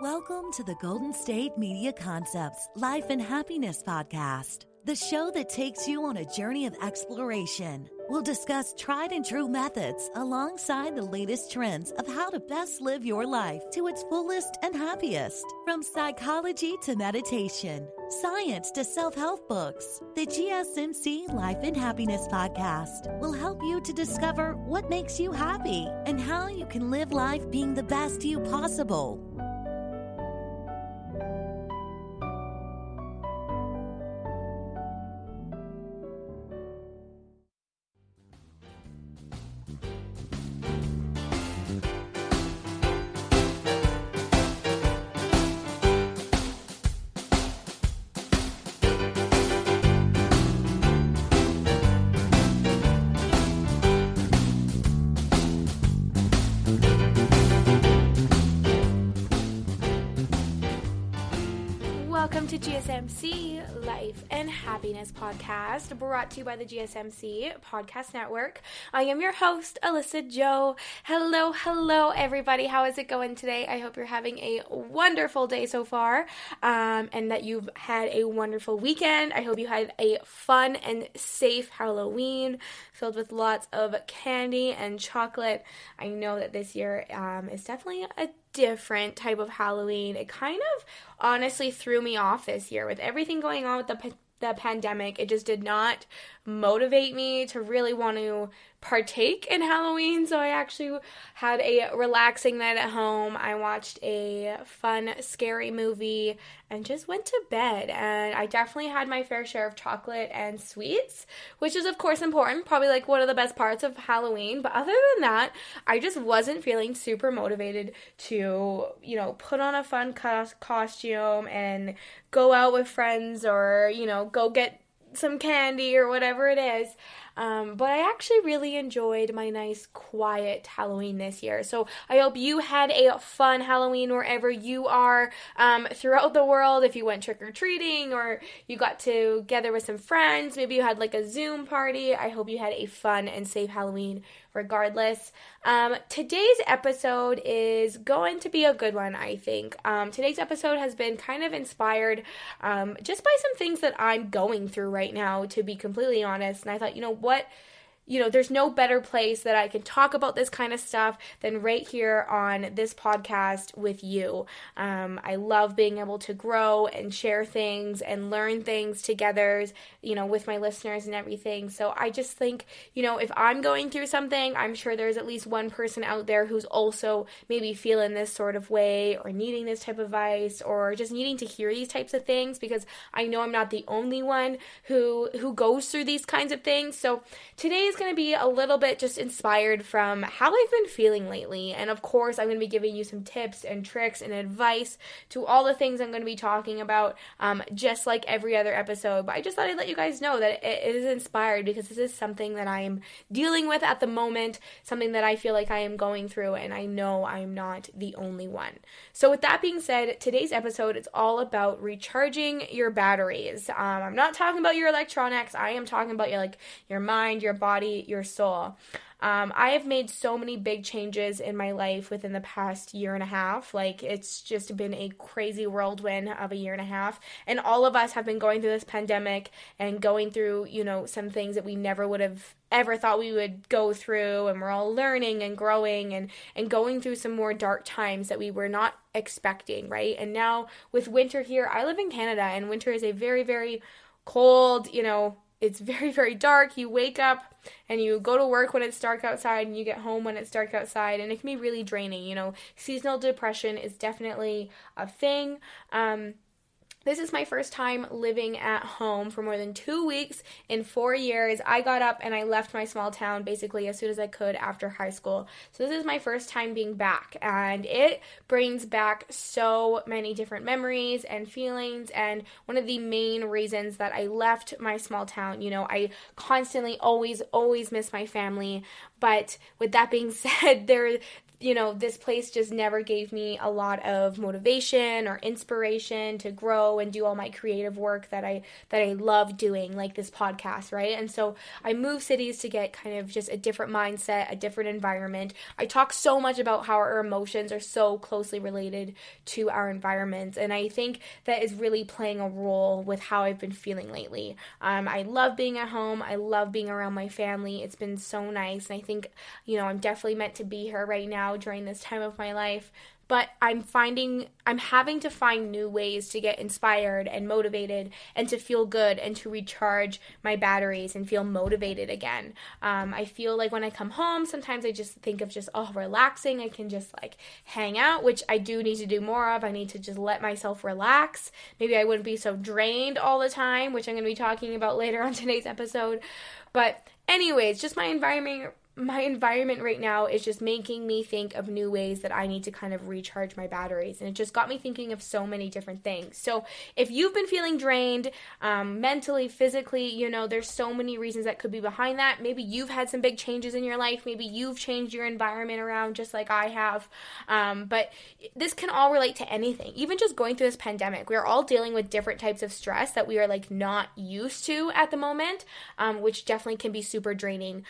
Welcome to the Golden State Media Concepts Life and Happiness Podcast, the show that takes you on a journey of exploration. We'll discuss tried and true methods alongside the latest trends of how to best live your life to its fullest and happiest. From psychology to meditation, science to self-help books, the GSMC Life and Happiness Podcast will help you to discover what makes you happy and how you can live life being the best you possible. Welcome to GSMC Life and Happiness Podcast, brought to you by the GSMC Podcast Network. I am your host, Alyssa Jo. Hello, everybody. How is it going today? I hope you're having a wonderful day so far, and that you've had a wonderful weekend. I hope you had a fun and safe Halloween filled with lots of candy and chocolate. I know that this year is definitely a different type of Halloween. It kind of honestly threw me off this year with everything going on with the pandemic. It just did not motivate me to really want to partake in Halloween. So I actually had a relaxing night at home. I watched a fun, scary movie and just went to bed. And I definitely had my fair share of chocolate and sweets, which is of course important, probably like one of the best parts of Halloween. But other than that, I just wasn't feeling super motivated to, put on a fun costume and go out with friends or, go get some candy or whatever it is. But I actually really enjoyed my nice, quiet Halloween this year. So I hope you had a fun Halloween wherever you are throughout the world. If you went trick-or-treating or you got together with some friends, maybe you had like a Zoom party. I hope you had a fun and safe Halloween regardless. Today's episode is going to be a good one, I think. Today's episode has been kind of inspired just by some things that I'm going through right now, to be completely honest. And I thought, there's no better place that I can talk about this kind of stuff than right here on this podcast with you. I love being able to grow and share things and learn things together, with my listeners and everything. So I just think, if I'm going through something, I'm sure there's at least one person out there who's also maybe feeling this sort of way or needing this type of advice or just needing to hear these types of things, because I know I'm not the only one who goes through these kinds of things. So today is going to be a little bit just inspired from how I've been feeling lately. And of course, I'm going to be giving you some tips and tricks and advice to all the things I'm going to be talking about, just like every other episode. But I just thought I'd let you guys know that it is inspired because this is something that I am dealing with at the moment, something that I feel like I am going through, and I know I'm not the only one. So with that being said, today's episode is all about recharging your batteries. I'm not talking about your electronics. I am talking about your mind, your body, your soul. I have made so many big changes in my life within the past year and a half. It's just been a crazy whirlwind of a year and a half. And all of us have been going through this pandemic and going through, some things that we never would have ever thought we would go through. And we're all learning and growing and going through some more dark times that we were not expecting, right? And now with winter here, I live in Canada, and winter is a very, very cold, it's very, very dark. You wake up and you go to work when it's dark outside and you get home when it's dark outside, and it can be really draining. Seasonal depression is definitely a thing. This is my first time living at home for more than 2 weeks in 4 years. I got up and I left my small town basically as soon as I could after high school. So this is my first time being back, and it brings back so many different memories and feelings. And one of the main reasons that I left my small town, I constantly always miss my family. But with that being said, this place just never gave me a lot of motivation or inspiration to grow and do all my creative work that I love doing, like this podcast, right? And so I moved cities to get kind of just a different mindset, a different environment. I talk so much about how our emotions are so closely related to our environments, and I think that is really playing a role with how I've been feeling lately. I love being at home. I love being around my family. It's been so nice, and I think, I'm definitely meant to be here right now during this time of my life, but I'm having to find new ways to get inspired and motivated and to feel good and to recharge my batteries and feel motivated again. I feel like when I come home, sometimes I just think of relaxing. I can just hang out, which I do need to do more of. I need to just let myself relax. Maybe I wouldn't be so drained all the time, which I'm going to be talking about later on today's episode. But anyways, just my environment right now is just making me think of new ways that I need to kind of recharge my batteries. And it just got me thinking of so many different things. So if you've been feeling drained, mentally, physically, there's so many reasons that could be behind that. Maybe you've had some big changes in your life. Maybe you've changed your environment around just like I have. But this can all relate to anything. Even just going through this pandemic, we're all dealing with different types of stress that we are not used to at the moment, which definitely can be super draining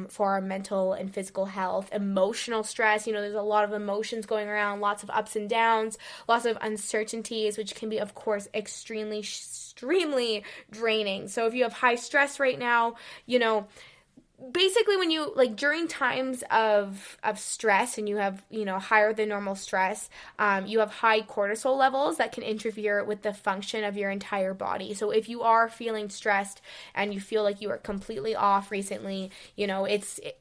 for our mental and physical health. Emotional stress, there's a lot of emotions going around, lots of ups and downs, lots of uncertainties, which can be, of course, extremely draining. So if you have high stress right now, basically when you during times of stress and you have higher than normal stress, you have high cortisol levels that can interfere with the function of your entire body. So if you are feeling stressed and you feel like you are completely off recently,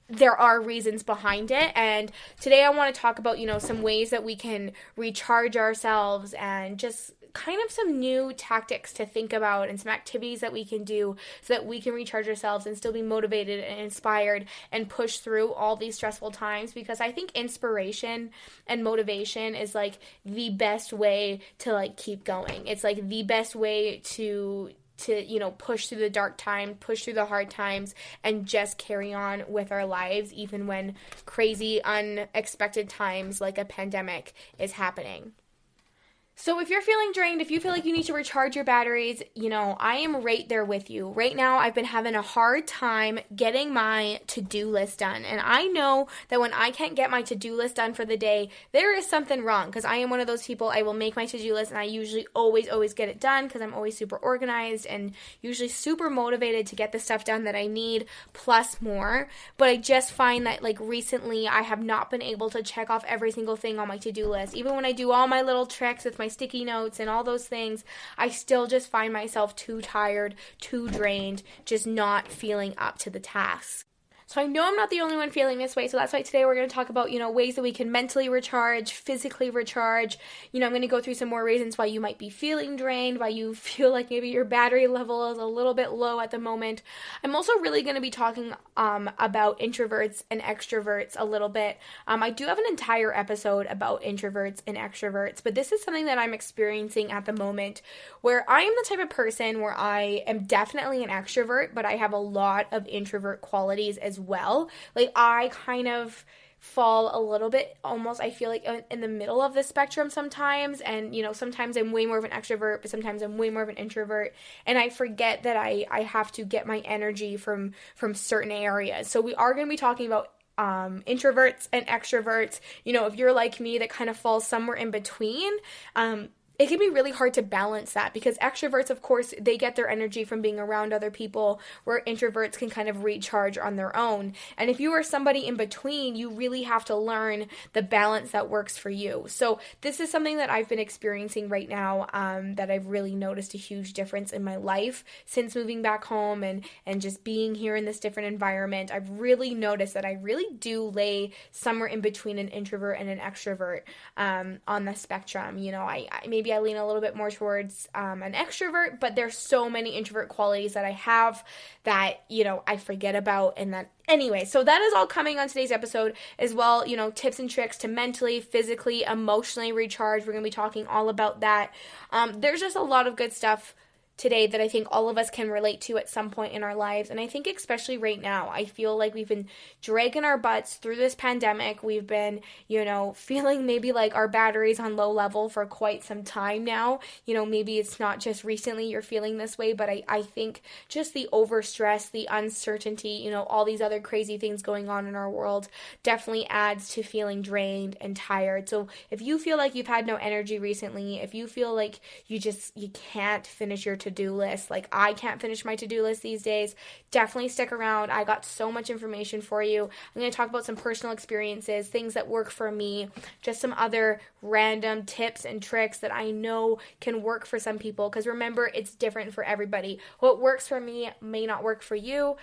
there are reasons behind it. And today I want to talk about some ways that we can recharge ourselves and just kind of some new tactics to think about and some activities that we can do so that we can recharge ourselves and still be motivated and inspired and push through all these stressful times, because I think inspiration and motivation is the best way to keep going. It's the best way to push through the dark time, push through the hard times, and just carry on with our lives even when crazy, unexpected times like a pandemic is happening. So if you're feeling drained, if you feel like you need to recharge your batteries, I am right there with you. Right now, I've been having a hard time getting my to-do list done. And I know that when I can't get my to-do list done for the day, there is something wrong, because I am one of those people. I will make my to-do list and I usually always get it done because I'm always super organized and usually super motivated to get the stuff done that I need plus more. But I just find that recently I have not been able to check off every single thing on my to-do list. Even when I do all my little tricks with my sticky notes and all those things, I still just find myself too tired, too drained, just not feeling up to the task. So I know I'm not the only one feeling this way, so that's why today we're going to talk about, ways that we can mentally recharge, physically recharge. I'm going to go through some more reasons why you might be feeling drained, why you feel like maybe your battery level is a little bit low at the moment. I'm also really going to be talking about introverts and extroverts a little bit. I do have an entire episode about introverts and extroverts, but this is something that I'm experiencing at the moment, where I am the type of person where I am definitely an extrovert, but I have a lot of introvert qualities as well. I kind of fall a little bit almost, I feel like, in the middle of the spectrum sometimes, and sometimes I'm way more of an extrovert, but sometimes I'm way more of an introvert, and I forget that I have to get my energy from certain areas. So we are going to be talking about introverts and extroverts. If you're like me, that kind of falls somewhere in between, it can be really hard to balance that, because extroverts, of course, they get their energy from being around other people, where introverts can kind of recharge on their own. And if you are somebody in between, you really have to learn the balance that works for you. So this is something that I've been experiencing right now, that I've really noticed a huge difference in my life since moving back home and just being here in this different environment. I've really noticed that I really do lay somewhere in between an introvert and an extrovert on the spectrum. Maybe I lean a little bit more towards an extrovert, but there's so many introvert qualities that I have that, I forget about. And that anyway, so that is all coming on today's episode as well. Tips and tricks to mentally, physically, emotionally recharge. We're going to be talking all about that. There's just a lot of good stuff today that I think all of us can relate to at some point in our lives. And I think especially right now, I feel like we've been dragging our butts through this pandemic. We've been, feeling maybe like our batteries on low level for quite some time now. Maybe it's not just recently you're feeling this way, but I think just the overstress, the uncertainty, all these other crazy things going on in our world definitely adds to feeling drained and tired. So if you feel like you've had no energy recently, if you feel like you can't finish your to-do list, like I can't finish my to-do list these days, definitely stick around. I got so much information for you. I'm going to talk about some personal experiences, things that work for me, just some other random tips and tricks that I know can work for some people, because remember, it's different for everybody. What works for me may not work for you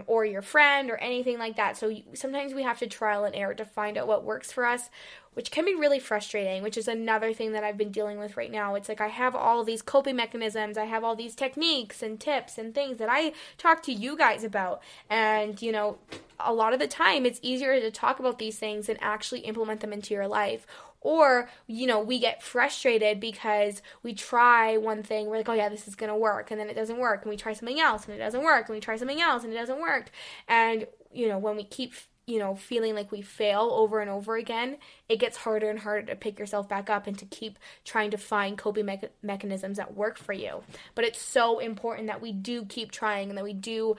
or your friend or anything like that. So sometimes we have to trial and error to find out what works for us, which can be really frustrating, which is another thing that I've been dealing with right now. It's like I have all these coping mechanisms, I have all these techniques and tips and things that I talk to you guys about, and a lot of the time it's easier to talk about these things and actually implement them into your life. Or, we get frustrated because we try one thing, we're like, oh yeah, this is going to work, and then it doesn't work, and we try something else, and it doesn't work, and we try something else, and it doesn't work. And, when we keep feeling like we fail over and over again, it gets harder and harder to pick yourself back up and to keep trying to find coping mechanisms that work for you. But it's so important that we do keep trying and that we do,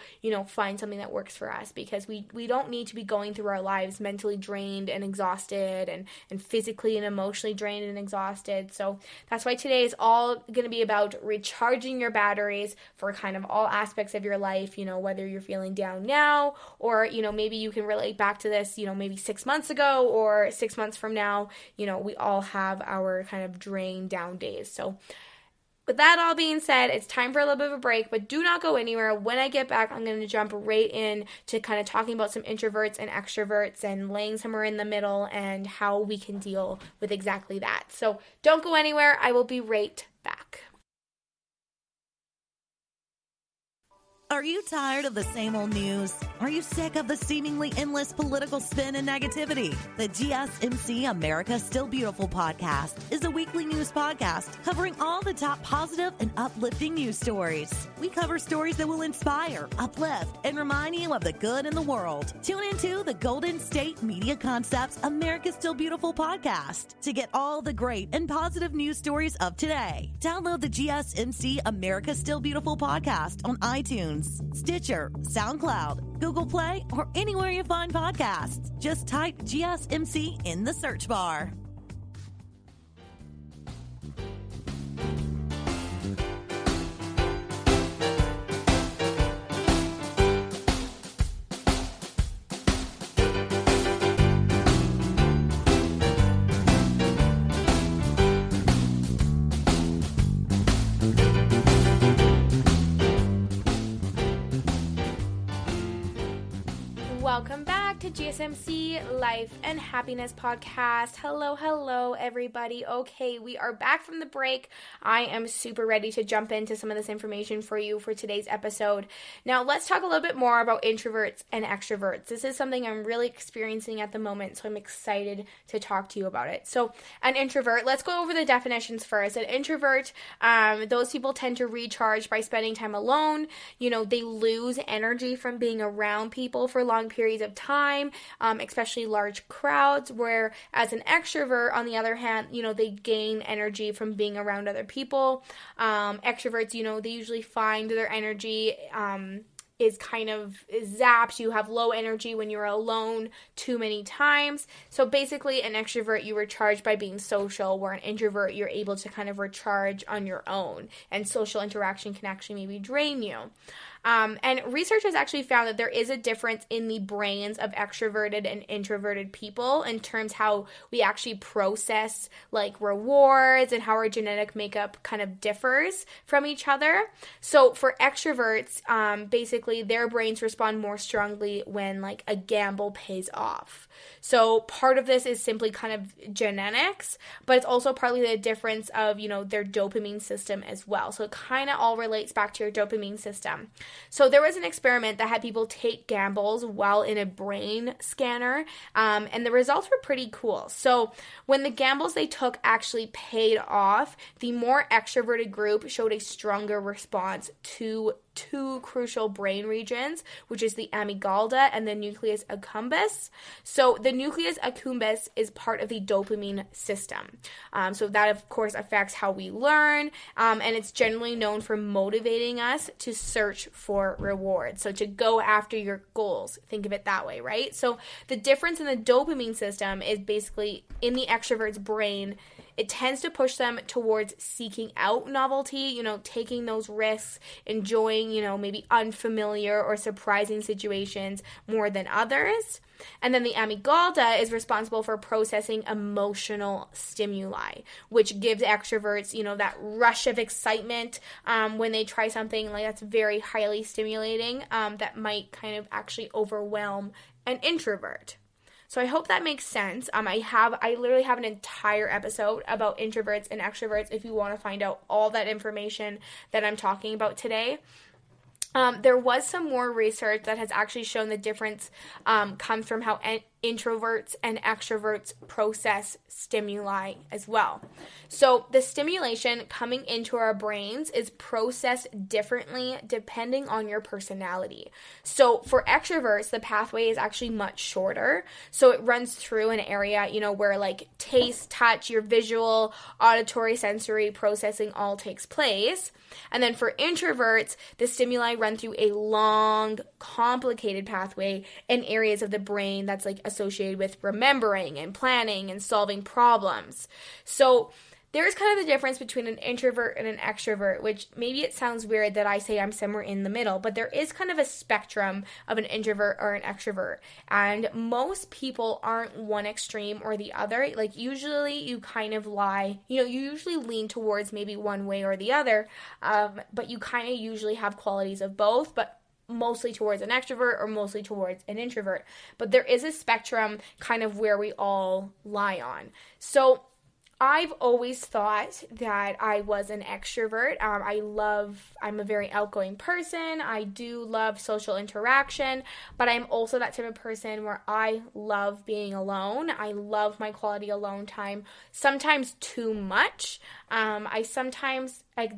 find something that works for us, because we don't need to be going through our lives mentally drained and exhausted and physically and emotionally drained and exhausted. So that's why today is all going to be about recharging your batteries for kind of all aspects of your life, whether you're feeling down now or, maybe you can relate back to this, maybe 6 months ago or 6 months from now. We all have our kind of drained down days. So with that all being said, it's time for a little bit of a break, but do not go anywhere. When I get back, I'm going to jump right in to kind of talking about some introverts and extroverts and laying somewhere in the middle and how we can deal with exactly that. So don't go anywhere. I will be right back. Are you tired of the same old news? Are you sick of the seemingly endless political spin and negativity? The GSMC America's Still Beautiful podcast is a weekly news podcast covering all the top positive and uplifting news stories. We cover stories that will inspire, uplift, and remind you of the good in the world. Tune into the Golden State Media Concepts America's Still Beautiful podcast to get all the great and positive news stories of today. Download the GSMC America's Still Beautiful podcast on iTunes, Stitcher, SoundCloud, Google Play, or anywhere you find podcasts. Just type GSMC in the search bar. Welcome back to GSMC Life and Happiness Podcast. Hello, everybody. Okay, we are back from the break. I am super ready to jump into some of this information for you for today's episode. Now, let's talk a little bit more about introverts and extroverts. This is something I'm really experiencing at the moment, so I'm excited to talk to you about it. So, an introvert, let's go over the definitions first. An introvert, those people tend to recharge by spending time alone. They lose energy from being around people for long periods of time, especially large crowds, where as an extrovert, on the other hand, they gain energy from being around other people. Extroverts, they usually find their energy is kind of zapped. You have low energy when you're alone too many times. So basically, an extrovert, you recharge by being social, where an introvert, you're able to kind of recharge on your own, and social interaction can actually maybe drain you. And research has actually found that there is a difference in the brains of extroverted and introverted people in terms how we actually process like rewards and how our genetic makeup kind of differs from each other. So for extroverts, basically their brains respond more strongly when like a gamble pays off. So part of this is simply kind of genetics, but it's also partly the difference of, their dopamine system as well. So it kind of all relates back to your dopamine system. So there was an experiment that had people take gambles while in a brain scanner, and the results were pretty cool. So when the gambles they took actually paid off, the more extroverted group showed a stronger response to two crucial brain regions, which is the amygdala and the nucleus accumbens. So the nucleus accumbens is part of the dopamine system. So that, of course, affects how we learn, and it's generally known for motivating us to search for rewards. So to go after your goals, think of it that way, right? So the difference in the dopamine system is basically in the extrovert's brain, it tends to push them towards seeking out novelty, taking those risks, enjoying, maybe unfamiliar or surprising situations more than others. And then the amygdala is responsible for processing emotional stimuli, which gives extroverts, that rush of excitement when they try something like that's very highly stimulating that might kind of actually overwhelm an introvert. So I hope that makes sense. I literally have an entire episode about introverts and extroverts if you want to find out all that information that I'm talking about today. There was some more research that has actually shown the difference comes from how introverts and extroverts process stimuli as well. So the stimulation coming into our brains is processed differently depending on your personality. So for extroverts, the pathway is actually much shorter. So it runs through an area, where like taste, touch, your visual, auditory, sensory processing all takes place. And then for introverts, the stimuli run through a long, complicated pathway in areas of the brain that's like associated with remembering and planning and solving problems. So there's kind of the difference between an introvert and an extrovert, which maybe it sounds weird that I say I'm somewhere in the middle, but there is kind of a spectrum of an introvert or an extrovert. And most people aren't one extreme or the other. Like usually you kind of you usually lean towards maybe one way or the other, but you kind of usually have qualities of both, but mostly towards an extrovert or mostly towards an introvert. But there is a spectrum kind of where we all lie on. So I've always thought that I was an extrovert. I'm a very outgoing person. I do love social interaction, but I'm also that type of person where I love being alone. I love my quality alone time, sometimes too much.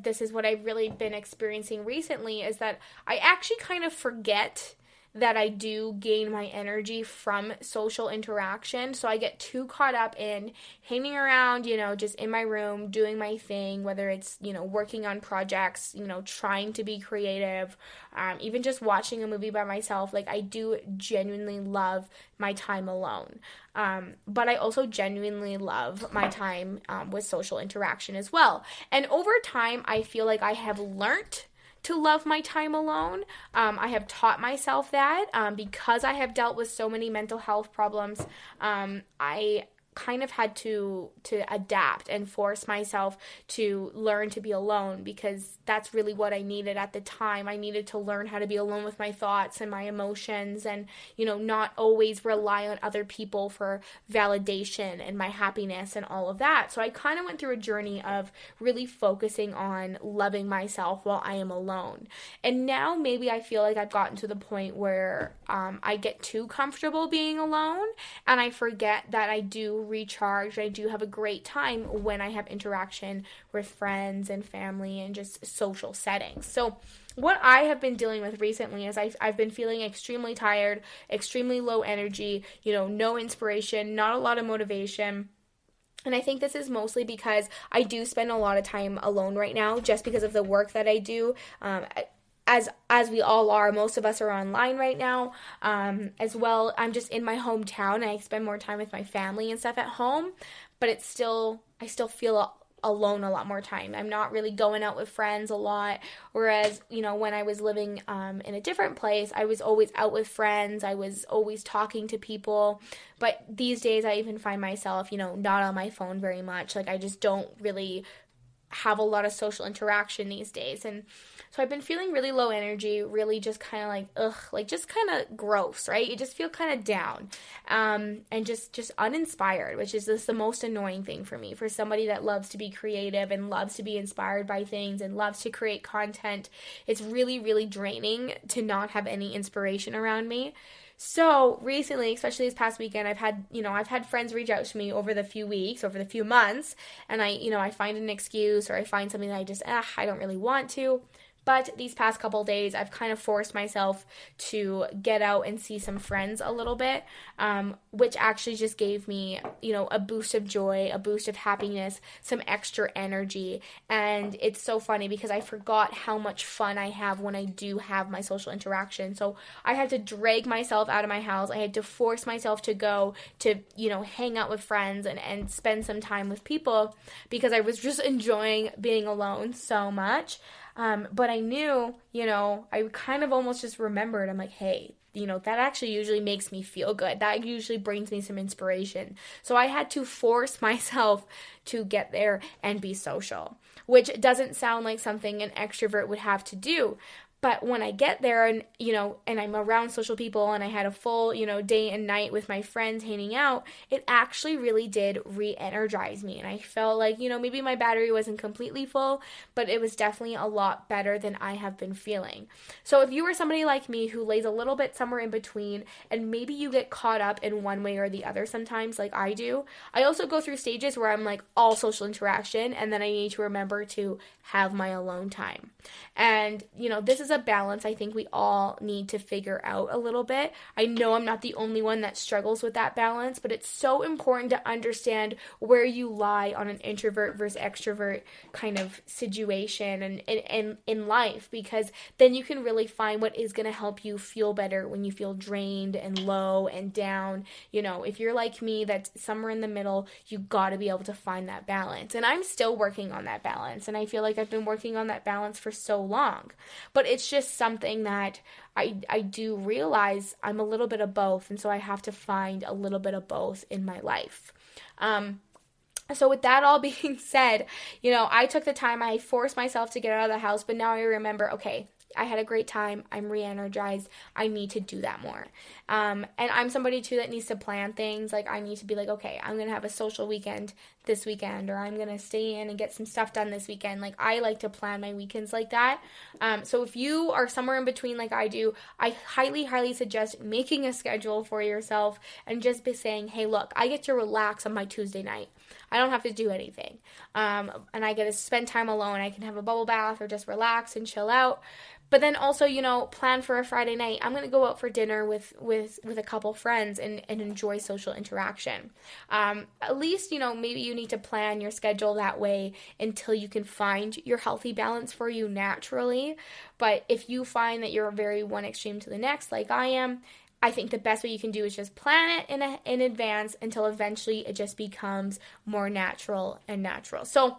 This is what I've really been experiencing recently, is that I actually kind of forget that I do gain my energy from social interaction. So I get too caught up in hanging around, just in my room, doing my thing, whether it's, working on projects, trying to be creative, even just watching a movie by myself. Like I do genuinely love my time alone. But I also genuinely love my time with social interaction as well. And over time, I feel like I have learned to love my time alone. I have taught myself that because I have dealt with so many mental health problems. I kind of had to adapt and force myself to learn to be alone, because that's really what I needed at the time. I needed to learn how to be alone with my thoughts and my emotions, and not always rely on other people for validation and my happiness and all of that. So I kind of went through a journey of really focusing on loving myself while I am alone. And now maybe I feel like I've gotten to the point where I get too comfortable being alone, and I forget that I do recharge. I do have a great time when I have interaction with friends and family and just social settings. So what I have been dealing with recently is I've been feeling extremely tired, extremely low energy, no inspiration, not a lot of motivation. And I think this is mostly because I do spend a lot of time alone right now, just because of the work that I do. As we all are, most of us are online right now. As well, I'm just in my hometown, and I spend more time with my family and stuff at home. But I still feel alone a lot more time. I'm not really going out with friends a lot. Whereas, when I was living in a different place, I was always out with friends. I was always talking to people. But these days, I even find myself, not on my phone very much. Like I just don't really have a lot of social interaction these days. And so I've been feeling really low energy, really just kind of like, like just kind of gross, right? You just feel kind of down, and just uninspired, which is just the most annoying thing for me. For somebody that loves to be creative and loves to be inspired by things and loves to create content, it's really, really draining to not have any inspiration around me. So recently, especially this past weekend, I've had friends reach out to me over the few months, and I find an excuse, or I find something that I don't really want to. But these past couple days, I've kind of forced myself to get out and see some friends a little bit, which actually just gave me, a boost of joy, a boost of happiness, some extra energy. And it's so funny because I forgot how much fun I have when I do have my social interaction. So I had to drag myself out of my house. I had to force myself to go to, hang out with friends and spend some time with people because I was just enjoying being alone so much. But I knew, I kind of almost just remembered, I'm like, hey, that actually usually makes me feel good. That usually brings me some inspiration. So I had to force myself to get there and be social, which doesn't sound like something an extrovert would have to do. But when I get there and I'm around social people and I had a full, day and night with my friends hanging out, it actually really did re-energize me. And I felt like, maybe my battery wasn't completely full, but it was definitely a lot better than I have been feeling. So if you are somebody like me who lays a little bit somewhere in between, and maybe you get caught up in one way or the other sometimes, like I do, I also go through stages where I'm like all social interaction, and then I need to remember to have my alone time. And, this is a balance I think we all need to figure out a little bit. I know I'm not the only one that struggles with that balance, but it's so important to understand where you lie on an introvert versus extrovert kind of situation and in life, because then you can really find what is going to help you feel better when you feel drained and low and down. If you're like me, that's somewhere in the middle, you got to be able to find that balance. And I'm still working on that balance, and I feel like I've been working on that balance for so long. But it's just something that I do realize I'm a little bit of both, and so I have to find a little bit of both in my life. So with that all being said, I took the time, I forced myself to get out of the house, but now I remember, okay, I had a great time. I'm re-energized. I need to do that more. And I'm somebody too that needs to plan things. Like I need to be like, okay, I'm going to have a social weekend this weekend, or I'm going to stay in and get some stuff done this weekend. Like I like to plan my weekends like that. So if you are somewhere in between like I do, I highly, highly suggest making a schedule for yourself and just be saying, hey, look, I get to relax on my Tuesday night. I don't have to do anything. And I get to spend time alone. I can have a bubble bath or just relax and chill out. But then also, plan for a Friday night. I'm going to go out for dinner with a couple friends and enjoy social interaction. At least, maybe you need to plan your schedule that way until you can find your healthy balance for you naturally. But if you find that you're very one extreme to the next, like I am, I think the best way you can do is just plan it in advance until eventually it just becomes more natural and natural. So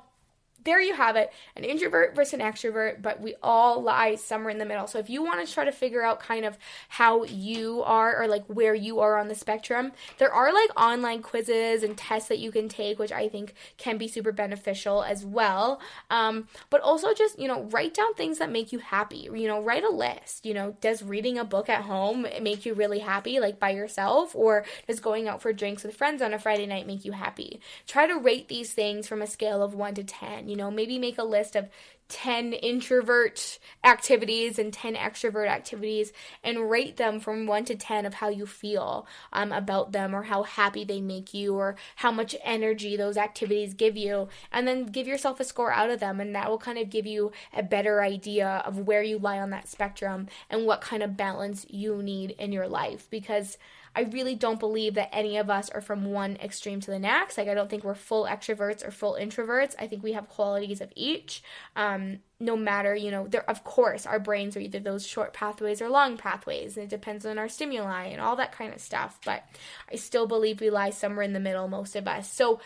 there you have it, an introvert versus an extrovert, but we all lie somewhere in the middle. So if you want to try to figure out kind of how you are, or like where you are on the spectrum, there are like online quizzes and tests that you can take, which I think can be super beneficial as well. But also just, write down things that make you happy. Write a list. Does reading a book at home make you really happy, like by yourself, or does going out for drinks with friends on a Friday night make you happy? Try to rate these things from a scale of 1 to 10. Maybe make a list of 10 introvert activities and 10 extrovert activities and rate them from 1 to 10 of how you feel about them, or how happy they make you, or how much energy those activities give you, and then give yourself a score out of them, and that will kind of give you a better idea of where you lie on that spectrum and what kind of balance you need in your life. Because I really don't believe that any of us are from one extreme to the next. Like, I don't think we're full extroverts or full introverts. I think we have qualities of each. No matter, there, of course, our brains are either those short pathways or long pathways, and it depends on our stimuli and all that kind of stuff. But I still believe we lie somewhere in the middle, most of us. So,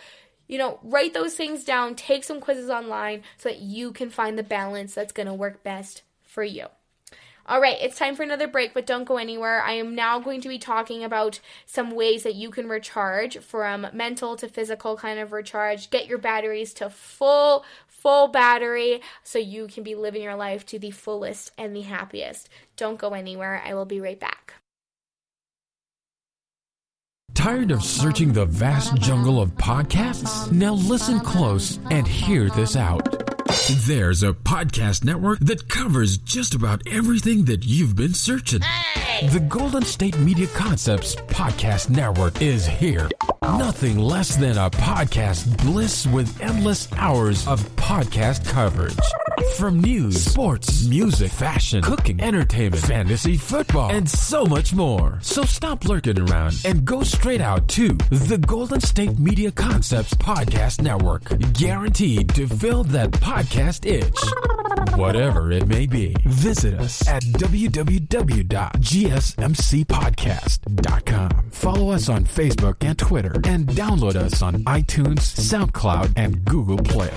write those things down, take some quizzes online so that you can find the balance that's going to work best for you. All right, it's time for another break, but don't go anywhere. I am now going to be talking about some ways that you can recharge, from mental to physical kind of recharge. Get your batteries to full full battery so you can be living your life to the fullest and the happiest. Don't go anywhere. I will be right back. Tired of searching the vast jungle of podcasts? Now listen close and hear this out. There's a podcast network that covers just about everything that you've been searching. Hey! The Golden State Media Concepts Podcast Network is here. Nothing less than a podcast bliss with endless hours of podcast coverage. From news, sports, music, fashion, cooking, entertainment, fantasy, football, and so much more. So stop lurking around and go straight out to the Golden State Media Concepts Podcast Network. Guaranteed to fill that podcast itch. Whatever it may be. Visit us at www.gsmcpodcast.com. Follow us on Facebook and Twitter, and download us on iTunes, SoundCloud, and Google Play.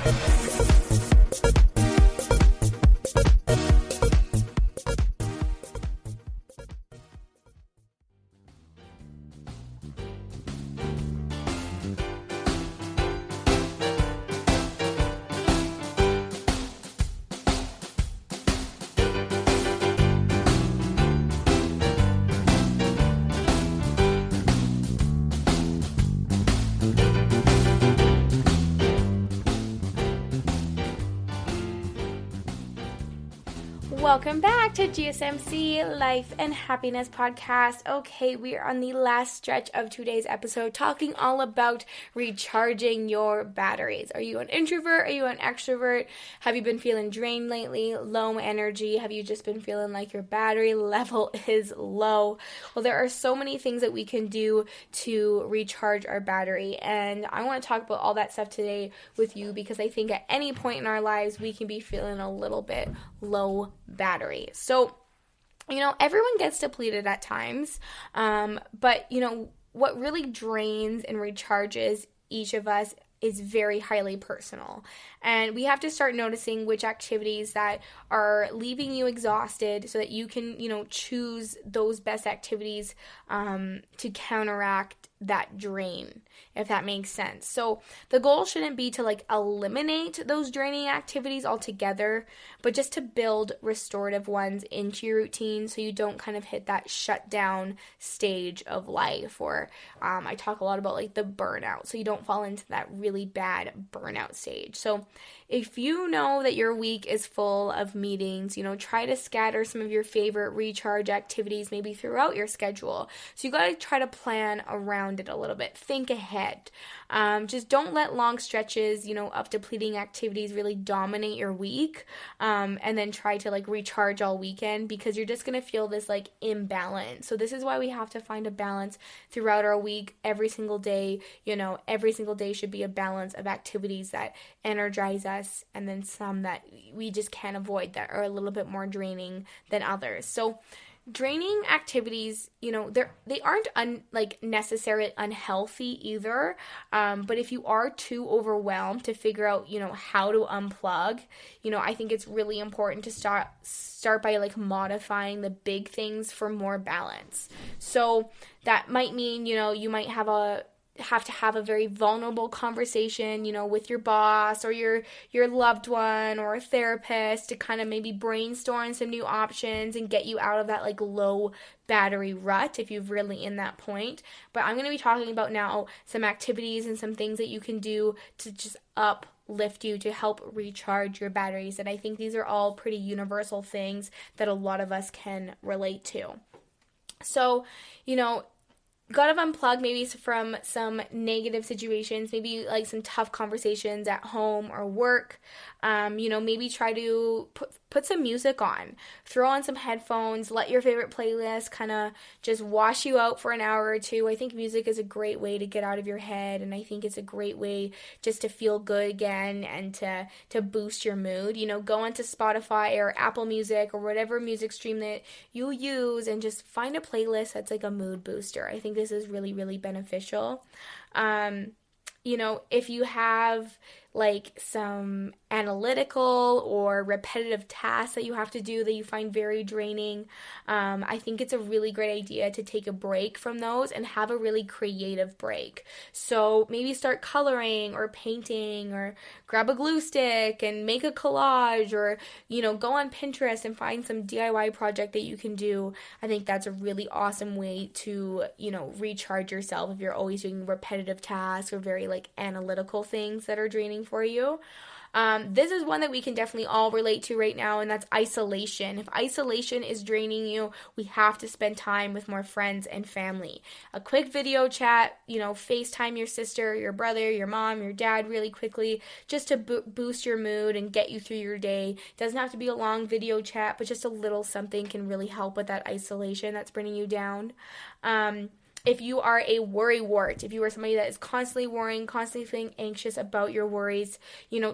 Welcome back to GSMC Life and Happiness Podcast. Okay, we are on the last stretch of today's episode talking all about recharging your batteries. Are you an introvert? Are you an extrovert? Have you been feeling drained lately? Low energy? Have you just been feeling like your battery level is low? Well, there are so many things that we can do to recharge our battery, and I want to talk about all that stuff today with you because I think at any point in our lives we can be feeling a little bit low battery. So, everyone gets depleted at times, but, what really drains and recharges each of us is very highly personal. And we have to start noticing which activities that are leaving you exhausted so that you can, choose those best activities to counteract that drain, if that makes sense. So the goal shouldn't be to eliminate those draining activities altogether, but just to build restorative ones into your routine so you don't kind of hit that shutdown stage of life. Or I talk a lot about the burnout, so you don't fall into that really bad burnout stage. So if you know that your week is full of meetings, try to scatter some of your favorite recharge activities maybe throughout your schedule. So you got to try to plan around it a little bit. Think ahead. Just don't let long stretches, of depleting activities really dominate your week, and then try to recharge all weekend, because you're just going to feel this imbalance. So this is why we have to find a balance throughout our week. Every single day, every single day should be a balance of activities that energize us, and then some that we just can't avoid that are a little bit more draining than others. So draining activities, they aren't necessarily unhealthy either. But if you are too overwhelmed to figure out, how to unplug, I think it's really important to start by modifying the big things for more balance. So that might mean, you might have to have a very vulnerable conversation, with your boss or your loved one or a therapist to kind of maybe brainstorm some new options and get you out of that low battery rut if you've really in that point. But I'm going to be talking about now some activities and some things that you can do to just uplift you to help recharge your batteries. And I think these are all pretty universal things that a lot of us can relate to. So, gotta unplug maybe from some negative situations, maybe some tough conversations at home or work. Maybe try to put some music on, throw on some headphones, let your favorite playlist kind of just wash you out for an hour or two. I think music is a great way to get out of your head, and I think it's a great way just to feel good again and to boost your mood. Go onto Spotify or Apple Music or whatever music stream that you use and just find a playlist that's a mood booster. I think this is really, really beneficial. If you have like some analytical or repetitive tasks that you have to do that you find very draining, I think it's a really great idea to take a break from those and have a really creative break. So maybe start coloring or painting, or grab a glue stick and make a collage, or, go on Pinterest and find some DIY project that you can do. I think that's a really awesome way to, recharge yourself if you're always doing repetitive tasks or very like analytical things that are draining for you. This is one that we can definitely all relate to right now, and that's isolation. If isolation is draining you, we have to spend time with more friends and family. A quick video chat, FaceTime your sister, your brother, your mom, your dad really quickly, just to boost your mood and get you through your day. Doesn't have to be a long video chat, but just a little something can really help with that isolation that's bringing you down. If you are a worrywart, if you are somebody that is constantly worrying, constantly feeling anxious about your worries,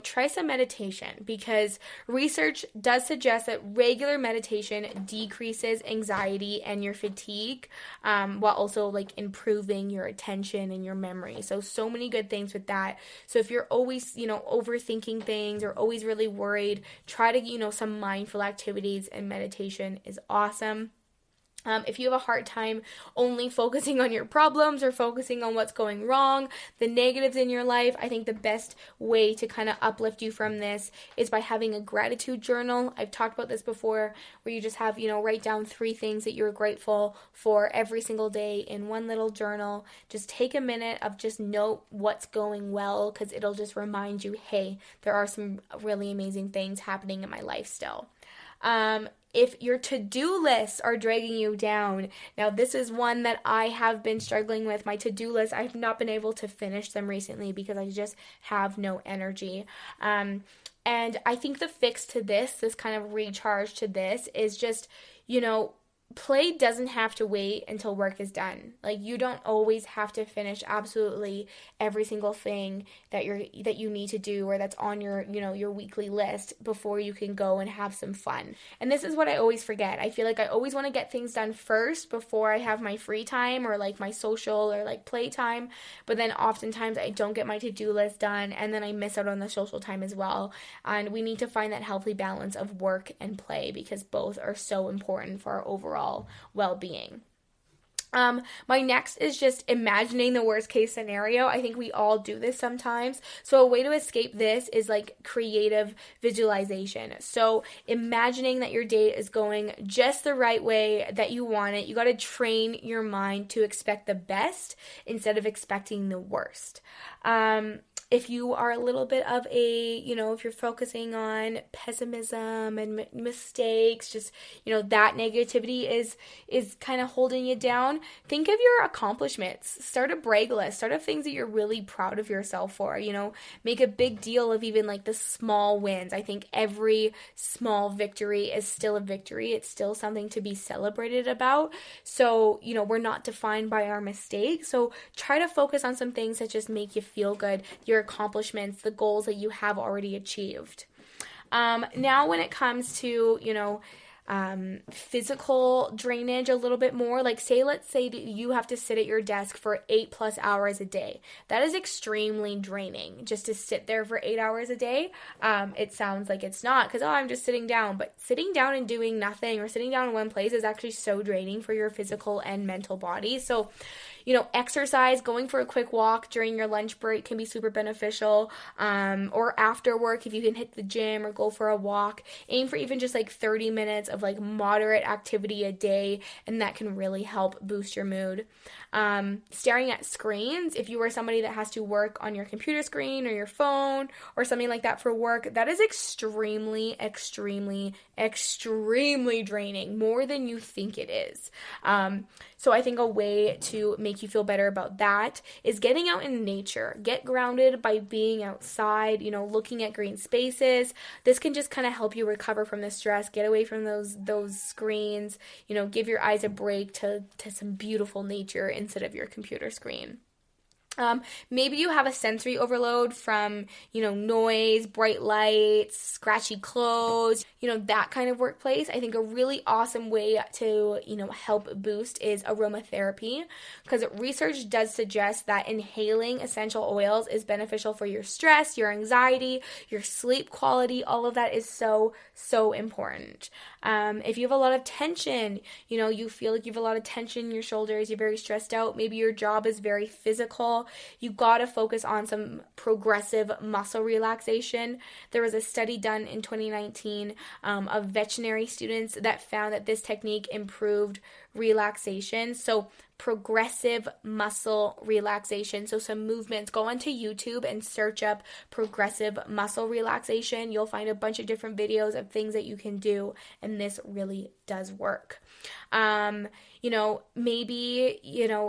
try some meditation, because research does suggest that regular meditation decreases anxiety and your fatigue, while also like improving your attention and your memory. So many good things with that. So if you're always, overthinking things or always really worried, try to, some mindful activities, and meditation is awesome. If you have a hard time only focusing on your problems or focusing on what's going wrong, the negatives in your life, I think the best way to kind of uplift you from this is by having a gratitude journal. I've talked about this before, where you just have, write down 3 things that you're grateful for every single day in one little journal. Just take a minute of just note what's going well, because it'll just remind you, hey, there are some really amazing things happening in my life still. If your to-do lists are dragging you down, now this is one that I have been struggling with. My to-do list, I've not been able to finish them recently because I just have no energy. And I think the fix to this kind of recharge to this is just, play doesn't have to wait until work is done. Like, you don't always have to finish absolutely every single thing that you need to do, or that's on your, your weekly list, before you can go and have some fun. And this is what I always forget. I feel like I always want to get things done first before I have my free time or like my social or like play time. But then oftentimes I don't get my to-do list done, and then I miss out on the social time as well. And we need to find that healthy balance of work and play, because both are so important for our overall well-being. My next is just imagining the worst case scenario. I think we all do this sometimes. So a way to escape this is like creative visualization. So imagining that your day is going just the right way that you want it. You got to train your mind to expect the best instead of expecting the worst. If you are a little bit of a, if you're focusing on pessimism and mistakes, just, that negativity is kind of holding you down, think of your accomplishments. Start a brag list. Start of things that you're really proud of yourself for, make a big deal of even like the small wins. I think every small victory is still a victory. It's still something to be celebrated about. So, we're not defined by our mistakes. So try to focus on some things that just make you feel good, your accomplishments, the goals that you have already achieved. Now when it comes to, physical drainage a little bit more, like let's say that you have to sit at your desk for 8+ hours a day. That is extremely draining, just to sit there for 8 hours a day. It sounds like it's not, because I'm just sitting down, but sitting down and doing nothing, or sitting down in one place, is actually so draining for your physical and mental body. So exercise, going for a quick walk during your lunch break can be super beneficial, or after work if you can hit the gym or go for a walk. Aim for even just like 30 minutes of like moderate activity a day, and that can really help boost your mood. Staring at screens, if you are somebody that has to work on your computer screen or your phone or something like that for work, that is extremely, extremely, extremely draining, more than you think it is. So I think a way to make you feel better about that is getting out in nature. Get grounded by being outside, looking at green spaces. This can just kind of help you recover from the stress, get away from those screens, give your eyes a break to some beautiful nature instead of your computer screen. Maybe you have a sensory overload from, noise, bright lights, scratchy clothes, that kind of workplace. I think a really awesome way to, help boost is aromatherapy, because research does suggest that inhaling essential oils is beneficial for your stress, your anxiety, your sleep quality. All of that is so, so important. If you have a lot of tension, you feel like you have a lot of tension in your shoulders, you're very stressed out, maybe your job is very physical, you got to focus on some progressive muscle relaxation. There was a study done in 2019 of veterinary students that found that this technique improved relaxation. So progressive muscle relaxation. So some movements. Go onto YouTube and search up progressive muscle relaxation. You'll find a bunch of different videos of things that you can do, and this really does work. Maybe,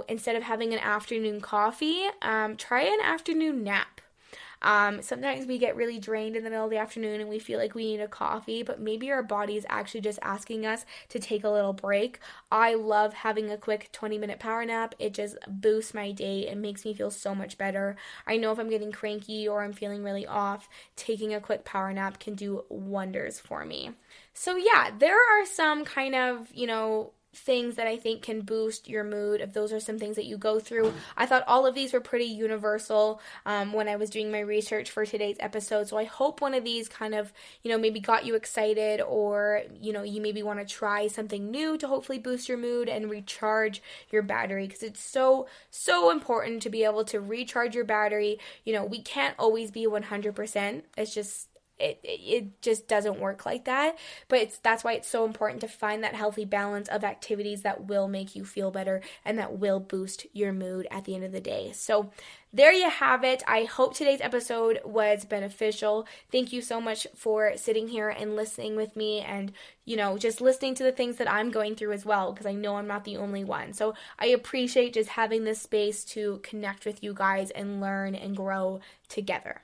instead of having an afternoon coffee, try an afternoon nap. Sometimes we get really drained in the middle of the afternoon and we feel like we need a coffee, but maybe our body is actually just asking us to take a little break. I love having a quick 20-minute power nap. It just boosts my day. It makes me feel so much better. I know if I'm getting cranky or I'm feeling really off, taking a quick power nap can do wonders for me. So yeah, there are some kind of, things that I think can boost your mood if those are some things that you go through. I thought all of these were pretty universal when I was doing my research for today's episode. So I hope one of these kind of, maybe got you excited, or, you maybe want to try something new to hopefully boost your mood and recharge your battery, because it's so, so important to be able to recharge your battery. We can't always be 100%. It's just, it just doesn't work like that, but that's why it's so important to find that healthy balance of activities that will make you feel better and that will boost your mood at the end of the day. So there you have it. I hope today's episode was beneficial. Thank you so much for sitting here and listening with me, and just listening to the things that I'm going through as well, because I know I'm not the only one. So I appreciate just having this space to connect with you guys and learn and grow together.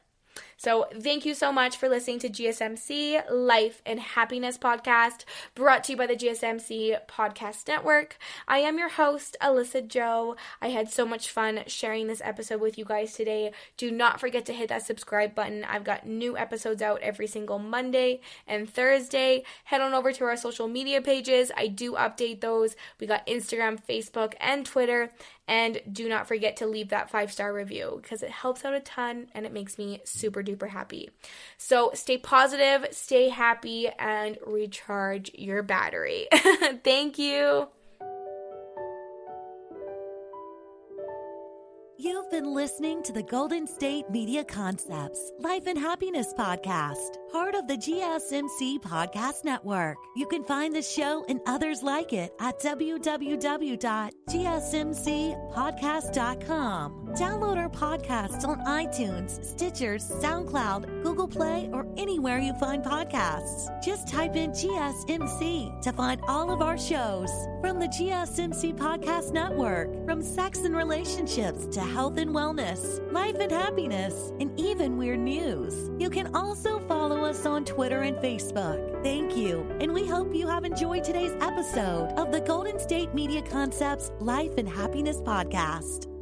So thank you so much for listening to GSMC Life and Happiness Podcast, brought to you by the GSMC Podcast Network. I am your host, Alyssa Jo. I had so much fun sharing this episode with you guys today. Do not forget to hit that subscribe button. I've got new episodes out every single Monday and Thursday. Head on over to our social media pages. I do update those. We got Instagram, Facebook, and Twitter. And do not forget to leave that 5-star review, because it helps out a ton and it makes me super duper happy. So stay positive, stay happy, and recharge your battery. Thank you. You've been listening to the Golden State Media Concepts Life and Happiness Podcast, part of the GSMC Podcast Network. You can find the show and others like it at www.gsmcpodcast.com. Download our podcasts on iTunes, Stitcher, SoundCloud, Google Play, or anywhere you find podcasts. Just type in GSMC to find all of our shows. From the GSMC Podcast Network, from sex and relationships to health and wellness, life and happiness, and even weird news. You can also follow us on Twitter and Facebook. Thank you, and we hope you have enjoyed today's episode of the Golden State Media Concepts Life and Happiness Podcast.